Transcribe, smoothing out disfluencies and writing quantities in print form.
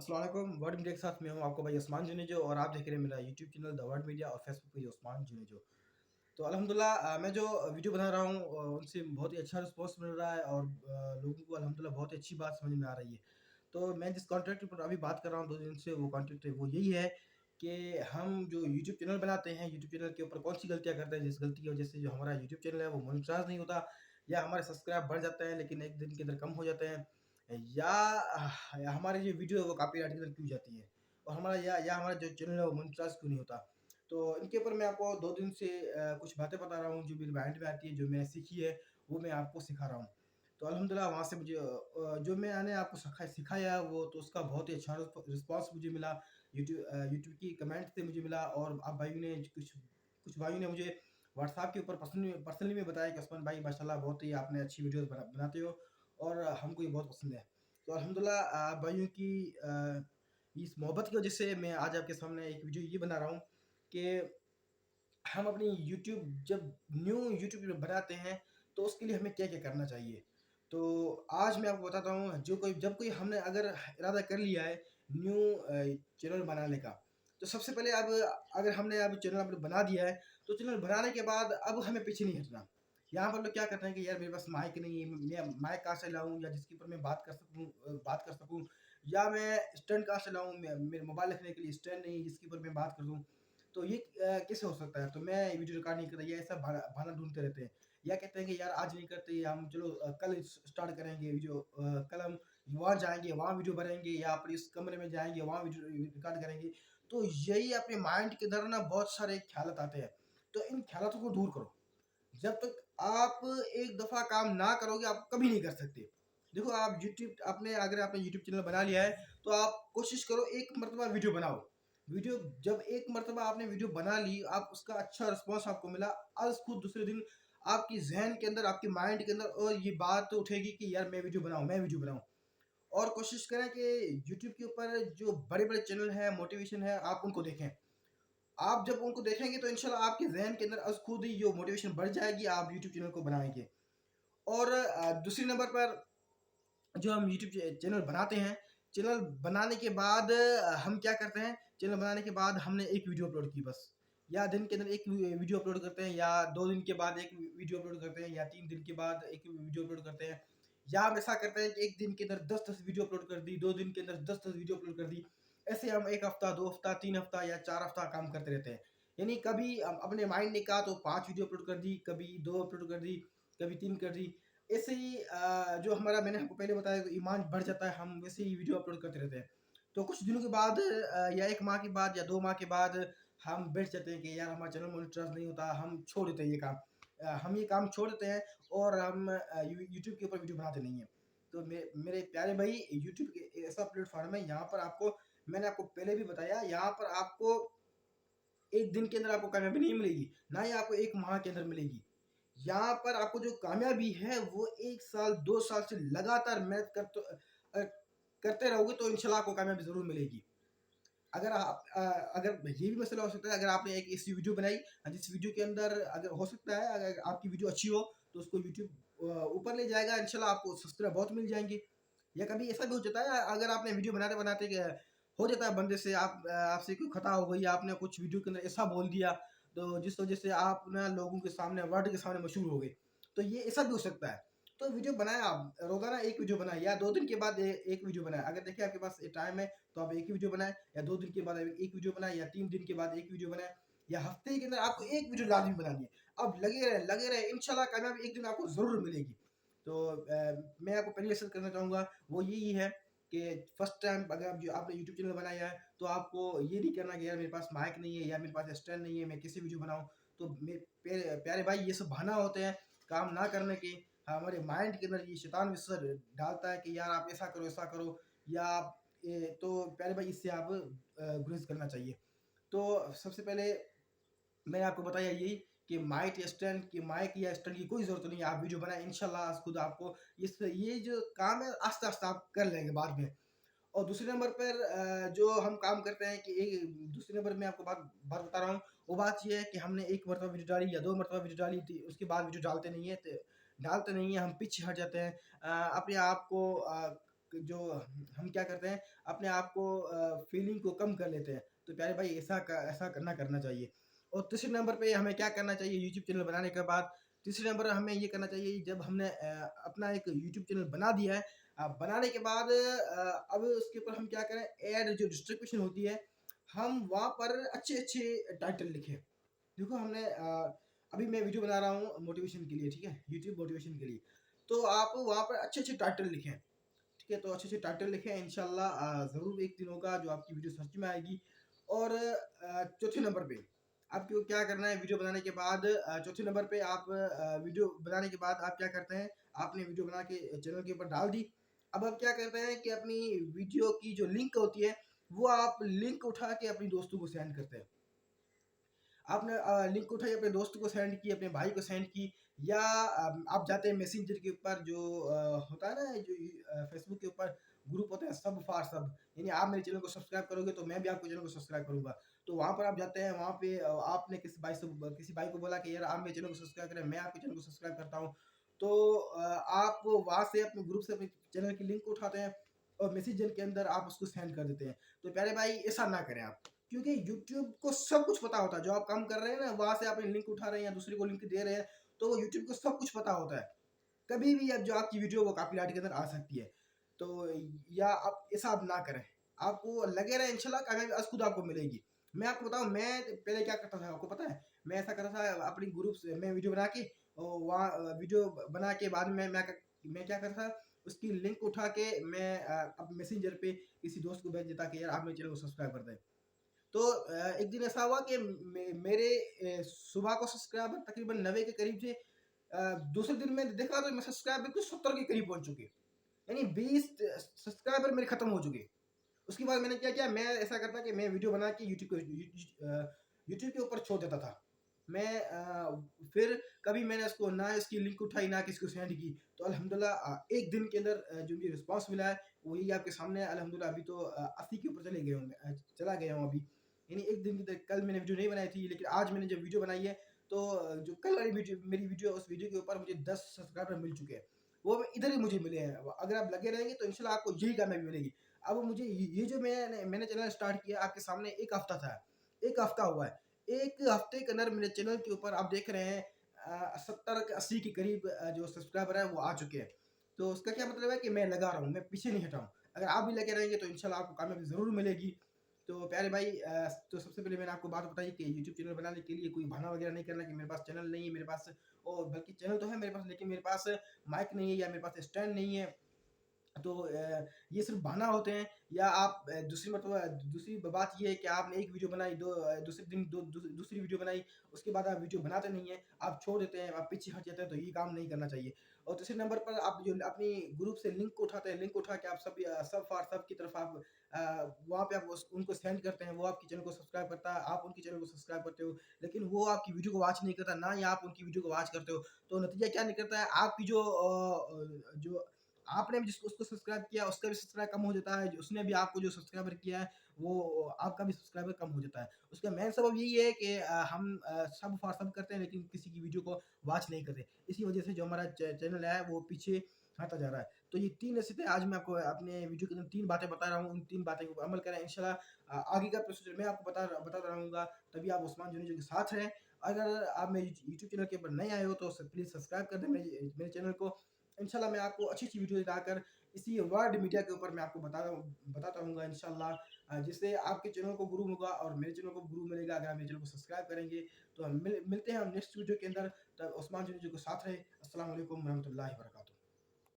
अस्सलाम वालेकुम। Word media के साथ मैं हूँ आपका भाई उस्मान जुनेजो और आप देख रहे हैं मेरा YouTube channel the word media और फेसबुक पेज उस्मान जुनेजो। तो अल्हम्दुलिल्लाह मैं जो वीडियो बना रहा हूँ उनसे बहुत ही अच्छा रिस्पॉन्स मिल रहा है और लोगों को अल्हम्दुलिल्लाह बहुत ही अच्छी बात समझ में आ रही है। तो मैं जिस कॉन्टेंट पर अभी बात कर रहा हूँ 2 दिन से वो कॉन्टेंट है वो यही है कि हम जो यूट्यूब चैनल बनाते हैं, यूट्यूब चैनल के ऊपर कौन-सी गलतियाँ करते हैं जिस गलती की वज़ह से जो हमारा यूट्यूब चैनल है वो मोनेटाइज़ नहीं होता या हमारे सब्सक्राइब बढ़ जाते हैं लेकिन 1 दिन के अंदर कम हो जाते हैं या हमारी जो वीडियो है वो कॉपीराइट के अंदर क्यों जाती है और हमारा या हमारा जो चैनल है वो मोनेटाइज़ क्यों नहीं होता। तो इनके ऊपर मैं आपको 2 दिन से कुछ बातें बता रहा हूँ जो मेरे माइंड में आती है, जो मैंने सीखी है, वो मैं आपको सिखा रहा हूँ। तो अल्हम्दुलिल्लाह वहाँ से मुझे जो मैंने आपको सिखाया है वो तो उसका बहुत ही अच्छा रिस्पॉन्स मुझे मिला। यूट्यूब की कमेंट से मुझे मिला और आप भाइयों ने कुछ कुछ भाइयों ने मुझे व्हाट्सएप के ऊपर पर्सनली में बताया कि उस्मान भाई माशाल्लाह बहुत ही आपने अच्छी वीडियोज़ बनाते हो और हमको ये बहुत पसंद है। तो अल्हम्दुलिल्लाह भाइयों की इस मोहब्बत की वजह से मैं आज आपके सामने एक वीडियो ये बना रहा हूँ कि हम अपनी यूट्यूब जब न्यू यूट्यूब बनाते हैं तो उसके लिए हमें क्या-क्या करना चाहिए। तो आज मैं आपको बताता हूँ जो कोई जब कोई हमने अगर इरादा कर लिया है न्यू चैनल बनाने का, तो सबसे पहले अब अगर हमने अब चैनल अपना बना दिया है, तो चैनल बनाने के बाद अब हमें पीछे नहीं हटना। यहाँ पर लोग क्या करते हैं कि यार मेरे पास माइक नहीं है, मैं माइक कहाँ से लाऊँ या जिसके ऊपर मैं बात कर सकूँ या मैं स्टैंड कहाँ से लाऊँ, मैं मेरे मोबाइल रखने के लिए स्टैंड नहीं है जिसके ऊपर मैं बात कर दूँ। तो ये कैसे हो सकता है? तो मैं वीडियो रिकॉर्ड नहीं कर रहा, ये ऐसा बहाना ढूँढते रहते हैं। या कहते हैं कि यार आज नहीं करते, हम चलो कल स्टार्ट करेंगे वीडियो, कल हम वहाँ जाएँगे, वहाँ वीडियो बनाएँगे या फिर इस कमरे में जाएँगे, वहाँ वीडियो रिकॉर्ड करेंगे। तो यही अपने माइंड के अंदर ना बहुत सारे ख़्यालात आते हैं। तो इन ख़्यालातों को दूर करो। जब तक आप एक दफ़ा काम ना करोगे, आप कभी नहीं कर सकते। देखो आप यूट्यूब आपने अगर आपने यूट्यूब चैनल बना लिया है, तो आप कोशिश करो एक मर्तबा वीडियो बनाओ। वीडियो जब एक मर्तबा आपने वीडियो बना ली, आप उसका अच्छा रिस्पॉन्स आपको मिला, आज खुद दूसरे दिन आपकी ज़हन के अंदर, आपके माइंड के अंदर और ये बात उठेगी कि यार मैं वीडियो बनाऊँ। और कोशिश करें कि यूट्यूब के ऊपर जो बड़े-बड़े चैनल हैं, मोटिवेशन है, आप उनको देखें। आप जब उनको देखेंगे तो इंशाल्लाह आपके ज़हन के अंदर आज खुद ही जो मोटिवेशन बढ़ जाएगी, आप यूट्यूब चैनल को बनाएँगे। और दूसरे नंबर पर जो हम यूट्यूब चैनल बनाते हैं, चैनल बनाने के बाद हम क्या करते हैं, चैनल बनाने के बाद हमने एक वीडियो अपलोड की बस, या दिन के अंदर एक वीडियो अपलोड करते हैं या 2 दिन के बाद एक वीडियो अपलोड करते हैं या 3 दिन के बाद एक वीडियो अपलोड करते हैं। या हम ऐसा करते हैं कि 1 दिन के अंदर 10-10 वीडियो अपलोड कर दी, 2 दिन के अंदर 10-10 वीडियो अपलोड कर दी। ऐसे हम 1 हफ्ता, 2 हफ्ता, 3 हफ्ता या 4 हफ्ता काम करते रहते हैं। यानी कभी अपने माइंड ने कहा तो 5 वीडियो अपलोड कर दी, कभी 2 अपलोड कर दी, कभी 3 कर दी। ऐसे ही जो हमारा मैंने आपको पहले बताया ईमान बढ़ जाता है, हम वैसे ही वीडियो अपलोड करते रहते हैं। तो कुछ दिनों के बाद या 1 माह के बाद या 2 माह के बाद हम बैठ जाते हैं कि यार हमारा चैनल मोनेटाइज़ नहीं होता, हम छोड़ देते हैं ये काम। हम ये काम छोड़ देते हैं और हम यूट्यूब के ऊपर वीडियो बनाते नहीं हैं। तो मेरे प्यारे भाई, यूट्यूब एक ऐसा प्लेटफ़ॉर्म है, यहाँ पर आपको मैंने आपको पहले भी बताया, यहाँ पर आपको 1 दिन के अंदर आपको कामयाबी नहीं मिलेगी, ना ही आपको 1 माह के अंदर मिलेगी। यहाँ पर आपको जो कामयाबी है वो 1 साल 2 साल से लगातार मेहनत करते रहोगे तो इंशाल्लाह आपको कामयाबी ज़रूर मिलेगी। अगर ये भी मसला हो सकता है, अगर आपने एक ऐसी वीडियो बनाई जिस वीडियो के अंदर अगर हो सकता है अगर आपकी वीडियो अच्छी हो तो उसको यूट्यूब ऊपर ले जाएगा, इंशाल्लाह आपको सब्सक्राइब बहुत मिल जाएँगे। या कभी ऐसा भी हो जाता है अगर आपने वीडियो बनाते-बनाते हो जाता है बंदे से आपसे कोई खता हो गई, आपने कुछ वीडियो के अंदर ऐसा बोल दिया, तो जिस वजह से आप ना लोगों के सामने वर्ल्ड के सामने मशहूर हो गए। तो ये ऐसा भी हो सकता है। तो वीडियो बनाएँ आप, रोज़ाना 1 वीडियो बनाएँ या 2 दिन के बाद 1 वीडियो बनाएँ। अगर देखिए आपके पास टाइम है तो आप 1 ही वीडियो बनाएँ या 2 दिन के बाद 1 वीडियो बनाएँ या 3 दिन के बाद 1 वीडियो बनाएँ या हफ्ते के अंदर आपको 1 वीडियो लाज़मी बनानी है। अब लगे रहें, इंशाल्लाह कामयाबी एक दिन आपको ज़रूर मिलेगी। तो मैं आपको पहली नसीहत करना चाहूँगा वो यही है कि फर्स्ट टाइम अगर आपने यूट्यूब चैनल बनाया है तो आपको ये नहीं करना कि यार मेरे पास माइक नहीं है या मेरे पास स्टैंड नहीं है, मैं कैसे वीडियो बनाऊँ। तो प्यारे भाई, ये सब बहाना होते हैं काम ना करने के। हमारे माइंड के अंदर ये शैतान विश्वास डालता है कि यार आप ऐसा करो या तो प्यारे भाई इससे आप गुरेज करना चाहिए। तो सबसे पहले मैंने आपको बताया यही कि माइक या स्टैंड की कोई ज़रूरत नहीं है। आप वीडियो बनाएँ, इंशाल्लाह खुद आपको ये जो काम है आस्ते-आस्ते आप कर लेंगे बाद में। और दूसरे नंबर पर जो हम काम करते हैं कि दूसरे नंबर में आपको बात बता रहा हूँ, वो बात ये है कि हमने 1 मरतबा वीडियो डाली या 2 मरतबा वीडियो डाली थी, उसके बाद वीडियो डालते नहीं हैं, हम पीछे हट जाते हैं। अपने आप को जो हम क्या करते हैं, अपने आप को फीलिंग को कम कर लेते हैं। तो प्यारे भाई ऐसा करना करना चाहिए। और तीसरे नंबर पे हमें क्या करना चाहिए यूट्यूब चैनल बनाने के बाद, तीसरे नंबर हमें ये करना चाहिए जब हमने अपना एक यूट्यूब चैनल बना दिया है, बनाने के बाद अब उसके ऊपर हम क्या करें, ऐड जो डिस्ट्रीब्यूशन होती है, हम वहाँ पर अच्छे-अच्छे टाइटल लिखें। देखो हमने अभी मैं वीडियो बना रहा हूँ मोटिवेशन के लिए, ठीक है? यूट्यूब मोटिवेशन के लिए। तो आप वहाँ पर अच्छे-अच्छे टाइटल लिखें, ठीक है? तो अच्छे-अच्छे टाइटल लिखें, इंशाल्लाह ज़रूर एक दिन होगा जो आपकी वीडियो सर्च में आएगी। और चौथे नंबर पे आपको क्या करना है, वीडियो बनाने के बाद चौथे नंबर पे आप वीडियो बनाने के बाद आप क्या करते हैं, आपने वीडियो बना के चैनल के ऊपर डाल दी। अब आप क्या करते हैं कि अपनी वीडियो की जो लिंक होती है, वो आप लिंक उठा के अपने दोस्तों को सेंड करते हैं। आपने लिंक उठाई, अपने दोस्त को सेंड की, अपने भाई को सेंड की, या आप जाते हैं मैसेंजर के ऊपर जो होता है ना, जो फेसबुक के ऊपर ग्रुप होता है सब फॉर सब, यानी आप मेरे चैनल को सब्सक्राइब करोगे तो मैं भी आपके चैनल को सब्सक्राइब करूंगा। तो वहाँ पर आप जाते हैं, वहाँ पे आपने किसी भाई को बोला कि यार आप मेरे चैनल को सब्सक्राइब करें, मैं आपके चैनल को सब्सक्राइब करता हूँ। तो आप वहाँ से अपने ग्रुप से अपने चैनल की लिंक उठाते हैं और मैसेंजर के अंदर आप उसको सेंड कर देते हैं। तो प्यारे भाई ऐसा ना करें आप, क्योंकि यूट्यूब को सब कुछ पता होता है। जो आप काम कर रहे हैं ना, वहाँ से आप लिंक उठा रहे हैं या दूसरे को लिंक दे रहे हैं, तो यूट्यूब को सब कुछ पता होता है। कभी भी अब जो आपकी वीडियो वो कॉपीराइट के अंदर आ सकती है। तो या आप ऐसा आप ना करें, आपको लगे रहे इंशाल्लाह कामयाबी आज खुद आपको मिलेगी। मैं आपको बताऊं, मैं पहले क्या करता था आपको पता है, मैं ऐसा करता था अपनी ग्रुप से मैं वीडियो बना के, और वहाँ वीडियो बना के बाद में मैं क्या करता था, उसकी लिंक उठा के मैं अब मैसेंजर पे किसी दोस्त को भेज देता कि यार आप मेरे चैनल को सब्सक्राइब कर दें। तो एक दिन ऐसा हुआ कि मेरे सुबह को सब्सक्राइबर तकरीबन 90 के करीब थे। दूसरे दिन मैं देखा तो मैं सब्सक्राइबर तो 70 के करीब पहुंच चुके, यानी 20 सब्सक्राइबर मेरे खत्म हो चुके। उसके बाद मैंने क्या किया, मैं ऐसा करता कि मैं वीडियो बना के यूट्यूब के ऊपर छोड़ देता था। मैं फिर कभी मैंने उसको ना इसकी लिंक उठाई ना किसी को सेंड की। तो अल्हम्दुलिल्लाह एक दिन के अंदर जो मुझे रिस्पांस मिला है वो यही आपके सामने है। अल्हम्दुलिल्लाह अभी तो 80 के ऊपर चला गया हूँ अभी। यानी एक दिन की तरह, कल मैंने वीडियो नहीं बनाई थी, लेकिन आज मैंने जब वीडियो बनाई है, तो जो कल वाली वीडियो मेरी वीडियो, उस वीडियो के ऊपर मुझे 10 सब्सक्राइबर मिल चुके हैं। वो इधर ही मुझे मिले हैं। अगर आप लगे रहेंगे तो इंशाल्लाह आपको यही कामयाबी मिलेगी। अब मुझे ये जो मैंने चैनल स्टार्ट किया आपके सामने 1 हफ्ता था, 1 हफ्ता हुआ है। 1 हफ्ते के अंदर मेरे चैनल के ऊपर आप देख रहे हैं 70 के 80 के करीब जो सब्सक्राइबर है वो आ चुके हैं। तो उसका क्या मतलब है कि मैं लगा रहा हूँ, मैं पीछे नहीं हटा हूँ। अगर आप भी लगे रहेंगे तो इंशाल्लाह आपको कामयाबी ज़रूर मिलेगी। तो प्यारे भाई तो सबसे पहले मैंने आपको बात बताई कि यूट्यूब चैनल बनाने के लिए कोई बहाना वगैरह नहीं करना कि मेरे पास चैनल नहीं है, मेरे पास, और बल्कि चैनल तो है मेरे पास, लेकिन मेरे पास माइक नहीं है या मेरे पास स्टैंड नहीं है। तो ये सिर्फ बहाना होते हैं। या आप दूसरी बात ये है कि आपने एक वीडियो बनाई, दूसरे दिन दूसरी वीडियो बनाई, उसके बाद आप वीडियो बनाते नहीं हैं, आप छोड़ देते हैं, आप पीछे हट जाते हैं, तो ये काम नहीं करना चाहिए। और तीसरे नंबर पर आप जो अपनी ग्रुप से लिंक उठाते हैं, लिंक उठा के आप सब फॉर सब की तरफ आप वहाँ पे आप उनको सेंड करते हैं, वो आपके चैनल को सब्सक्राइब करता है, आप उनके चैनल को सब्सक्राइब करते हो, लेकिन वो आपकी वीडियो को वॉच नहीं करता, ना ही आप उनकी वीडियो को वॉच करते हो। तो नतीजा क्या निकलता है, आपकी जो आपने भी जिसको उसको सब्सक्राइब किया उसका भी सब्सक्राइब कम हो जाता है, उसने भी आपको जो सब्सक्राइबर किया है वो आपका भी सब्सक्राइबर कम हो जाता है। उसका मेन सबब यही है कि हम सब फॉर सब करते हैं, लेकिन किसी की वीडियो को वॉच नहीं करते। इसी वजह से जो हमारा चैनल है वो पीछे हटता जा रहा है। तो ये 3 नसीहतें आज मैं आपको अपने वीडियो के अंदर 3 बातें बता रहा हूँ, उन 3 बातें के ऊपर अमल करें इंशाल्लाह। आगे का प्रोसीजर मैं आपको बताता रहूँगा, तभी आप उस्मान जुनेजो के साथ रहें। अगर आप मेरे यूट्यूब चैनल के ऊपर नए आए हो तो प्लीज़ सब्सक्राइब कर दें मेरे चैनल को। इंशाल्लाह मैं आपको अच्छी-अच्छी वीडियो लाकर इसी वर्ल्ड मीडिया के ऊपर मैं आपको बताता रहूँगा इंशाल्लाह, जिससे आपके चैनल को ग्रो होगा और मेरे चैनल को ग्रो मिलेगा अगर आप मेरे चैनल को सब्सक्राइब करेंगे। तो हम मिलते हैं हम नेक्स्ट वीडियो के अंदर। तब उस्मान जुनेजो के साथ रहे। अस्सलाम वालेकुम रहमतुल्लाहि व बरकातहू।